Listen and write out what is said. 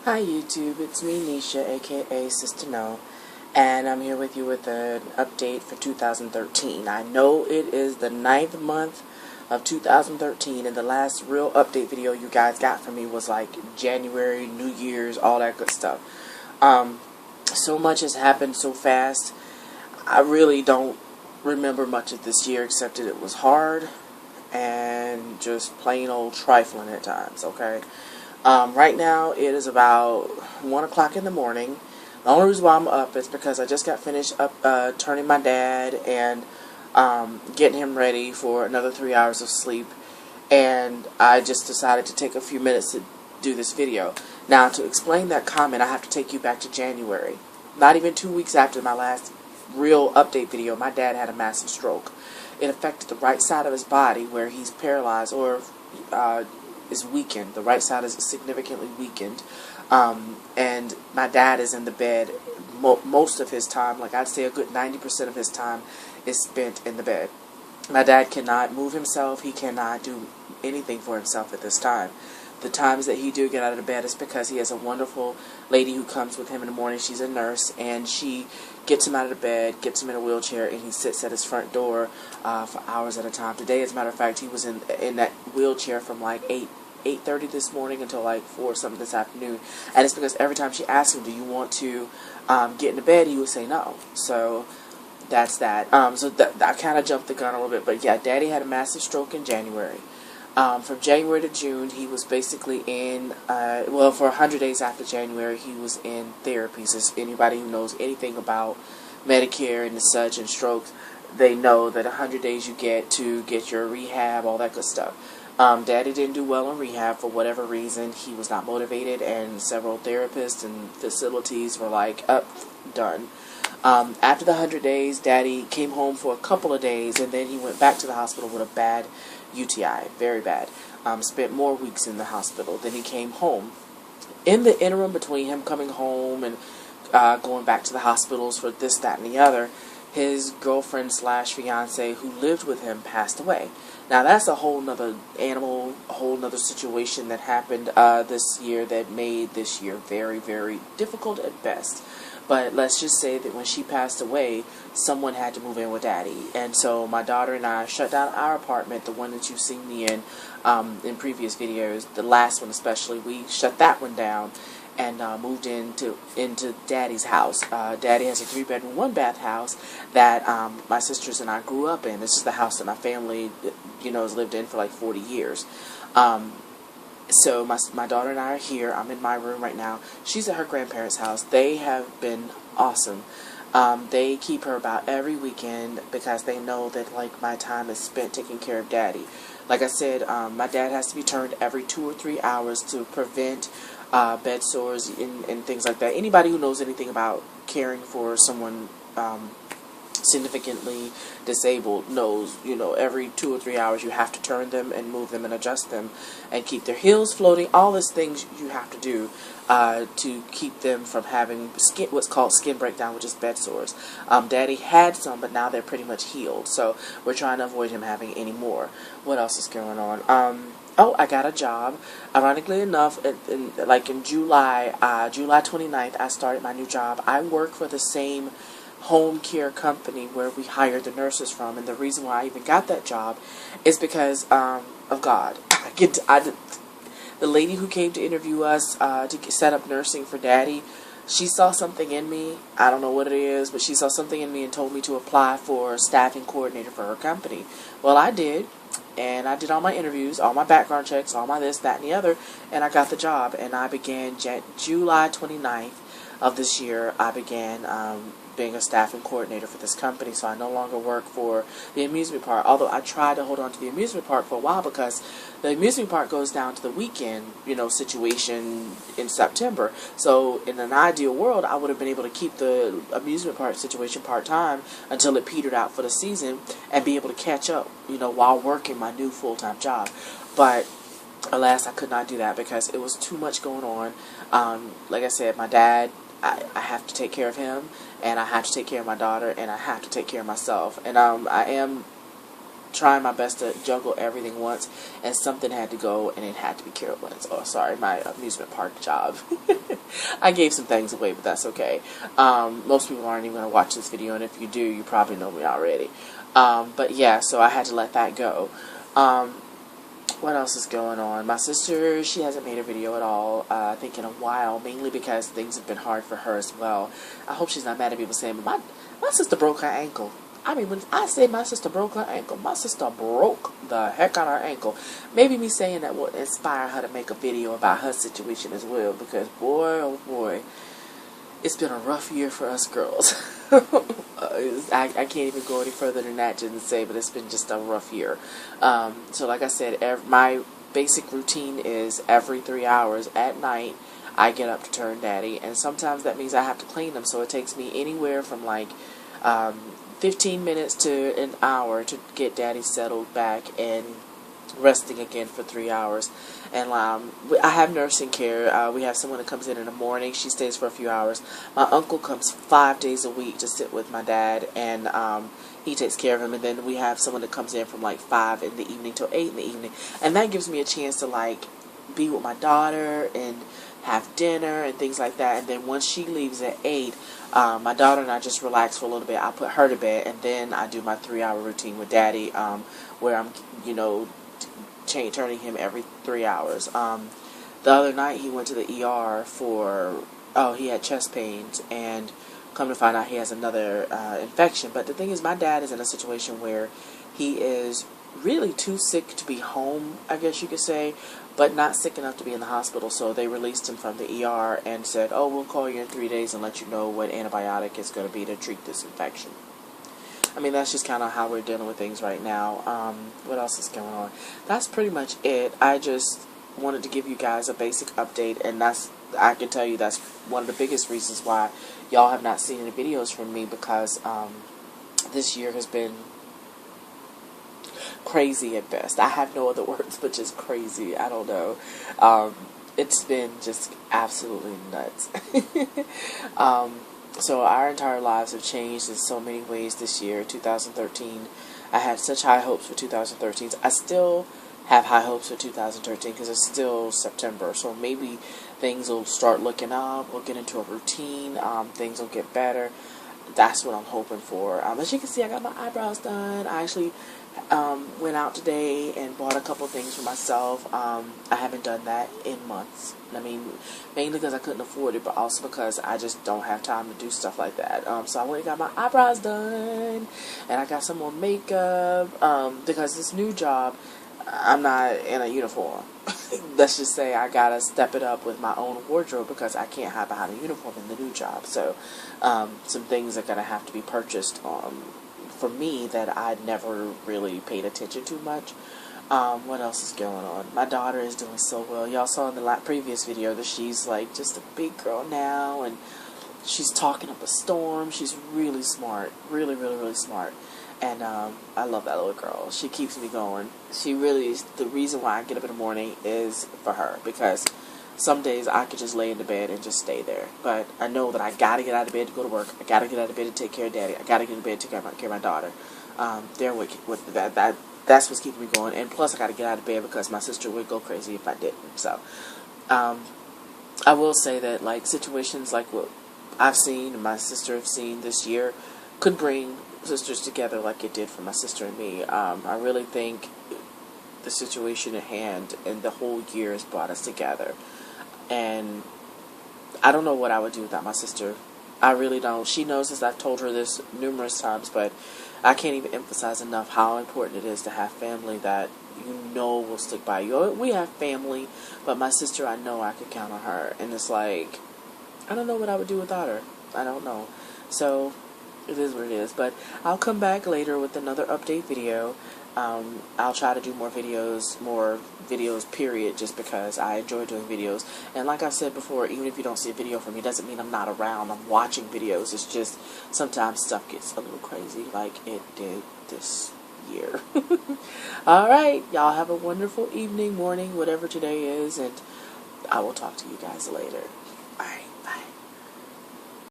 Hi YouTube, it's me Nisha, aka Sister No, and I'm here with you with an update for 2013. I know it is the 9th month of 2013, and the last real update video you guys got from me was like January, New Year's, all that good stuff. So much has happened so fast, I really don't remember much of this year except that it was hard and just plain old trifling at times, okay? Right now it is about 1 o'clock in the morning. The only reason why I'm up is because I just got finished turning my dad and getting him ready for another 3 hours of sleep, and I just decided to take a few minutes to do this video. Now, to explain that comment, I have to take you back to January. Not even 2 weeks after my last real update video, my dad had a massive stroke. It affected the right side of his body where he's paralyzed or is weakened. The right side is significantly weakened. And my dad is in the bed most of his time. Like, I'd say a good 90% of his time is spent in the bed. My dad cannot move himself. He cannot do anything for himself at this time. The times that he do get out of the bed is because he has a wonderful lady who comes with him in the morning. She's a nurse, and she gets him out of the bed, gets him in a wheelchair, and he sits at his front door for hours at a time. Today, as a matter of fact, he was in that wheelchair from like 8:30 this morning until like 4 something this afternoon. And it's because every time she asks him, do you want to get into bed, he would say no. So that's that. So I kind of jumped the gun a little bit, but yeah, Daddy had a massive stroke in January. From January to June, he was basically in, well, for 100 days after January, he was in therapy. So anybody who knows anything about Medicare and such and strokes, they know that 100 days you get to get your rehab, all that good stuff. Daddy didn't do well in rehab for whatever reason. He was not motivated, and several therapists and facilities were like, done. After the 100 days, Daddy came home for a couple of days, and then he went back to the hospital with a bad UTI, very bad. Spent more weeks in the hospital. Then he came home. In the interim between him coming home and going back to the hospitals for this, that, and the other, his girlfriend slash fiance who lived with him passed away. Now that's a whole nother animal, a whole nother situation that happened this year that made this year very, very difficult at best. But let's just say that when she passed away, someone had to move in with Daddy. And so my daughter and I shut down our apartment, the one that you've seen me in previous videos, the last one especially. We shut that one down and moved into Daddy's house. Daddy has a 3-bedroom, 1-bath house that my sisters and I grew up in. This is the house that my family, has lived in for like 40 years. So my daughter and I are here. I'm in my room right now. She's at her grandparents' house. They have been awesome. They keep her about every weekend because they know that like my time is spent taking care of Daddy. Like I said, my dad has to be turned every 2 or 3 hours to prevent bed sores and things like that. Anybody who knows anything about caring for someone significantly disabled knows, every 2 or 3 hours you have to turn them and move them and adjust them and keep their heels floating. All these things you have to do to keep them from having what's called skin breakdown, which is bed sores. Daddy had some, but now they're pretty much healed. So we're trying to avoid him having any more. What else is going on? Oh, I got a job. Ironically enough, in July, July 29th, I started my new job. I work for the same home care company where we hired the nurses from, and the reason why I even got that job is because of God. The lady who came to interview us to set up nursing for Daddy, she saw something in me. I don't know what it is, but she saw something in me and told me to apply for staffing coordinator for her company. Well, I did, and I did all my interviews, all my background checks, all my this, that, and the other, and I got the job, and I began July 29th of this year. I began being a staffing coordinator for this company, so I no longer work for the amusement park, although I tried to hold on to the amusement park for a while because the amusement park goes down to the weekend, situation in September. So in an ideal world, I would have been able to keep the amusement park situation part-time until it petered out for the season and be able to catch up, while working my new full-time job. But alas, I could not do that because it was too much going on. Like I said, my dad, I have to take care of him, and I have to take care of my daughter, and I have to take care of myself. And I am trying my best to juggle everything once, and something had to go, and it had to be Carolyn's. Oh, sorry, my amusement park job. I gave some things away, but that's okay. Most people aren't even going to watch this video, and if you do, you probably know me already. But yeah, so I had to let that go. What else is going on? My sister, she hasn't made a video at all, I think in a while, mainly because things have been hard for her as well. I hope she's not mad at people saying, but my sister broke her ankle. I mean, when I say my sister broke her ankle, my sister broke the heck out of her ankle. Maybe me saying that will inspire her to make a video about her situation as well, because boy, oh boy, it's been a rough year for us girls. I can't even go any further than that to say, but it's been just a rough year. So like I said, my basic routine is every 3 hours at night, I get up to turn Daddy, and sometimes that means I have to clean them, so it takes me anywhere from like 15 minutes to an hour to get Daddy settled back and resting again for 3 hours. And I have nursing care. We have someone that comes in the morning. She stays for a few hours. My uncle comes 5 days a week to sit with my dad, and he takes care of him. And then we have someone that comes in from like 5 in the evening till 8 in the evening, and that gives me a chance to like be with my daughter and have dinner and things like that. And then once she leaves at 8, my daughter and I just relax for a little bit. I put her to bed, and then I do my 3-hour routine with Daddy, where I'm, you know, turning him every 3 hours. The other night he went to the ER for, he had chest pains, and come to find out he has another infection. But the thing is, my dad is in a situation where he is really too sick to be home, I guess you could say, but not sick enough to be in the hospital. So they released him from the ER and said, oh, we'll call you in 3 days and let you know what antibiotic is going to be to treat this infection. I mean, that's just kind of how we're dealing with things right now. What else is going on? That's pretty much it. I just wanted to give you guys a basic update, and I can tell you that's one of the biggest reasons why y'all have not seen any videos from me, because this year has been crazy at best. I have no other words but just crazy. I don't know. It's been just absolutely nuts. So our entire lives have changed in so many ways this year, 2013. I had such high hopes for 2013. I still have high hopes for 2013 because it's still September. So maybe things will start looking up. We'll get into a routine. Things will get better. That's what I'm hoping for. As you can see, I got my eyebrows done. I actually went out today and bought a couple things for myself. I haven't done that in months. I mean, mainly because I couldn't afford it, but also because I just don't have time to do stuff like that. So I went and got my eyebrows done, and I got some more makeup, because this new job, I'm not in a uniform. Let's just say I gotta step it up with my own wardrobe because I can't hide behind a uniform in the new job. So some things are gonna have to be purchased for me that I'd never really paid attention to much. What else is going on? My daughter is doing so well. Y'all saw in the previous video that she's like just a big girl now, and she's talking up a storm. She's really smart, really, really, really smart. And I love that little girl. She keeps me going. She really is. The reason why I get up in the morning is for her, because some days I could just lay in the bed and just stay there. But I know that I gotta get out of bed to go to work. I gotta get out of bed to take care of Daddy. I gotta get in bed to take care of my daughter. That's what's keeping me going. And plus, I gotta get out of bed because my sister would go crazy if I didn't. So, I will say that like situations like what I've seen and my sister have seen this year could bring sisters together like it did for my sister and me. I really think the situation at hand and the whole year has brought us together. And I don't know what I would do without my sister. I really don't. She knows this. I've told her this numerous times, but I can't even emphasize enough how important it is to have family that you know will stick by you. We have family, but my sister, I know I could count on her. And it's like, I don't know what I would do without her. I don't know. So it is what it is. But I'll come back later with another update video. I'll try to do more videos, period, just because I enjoy doing videos. And like I said before, even if you don't see a video from me, doesn't mean I'm not around. I'm watching videos. It's just sometimes stuff gets a little crazy like it did this year. Alright, y'all have a wonderful evening, morning, whatever today is, and I will talk to you guys later.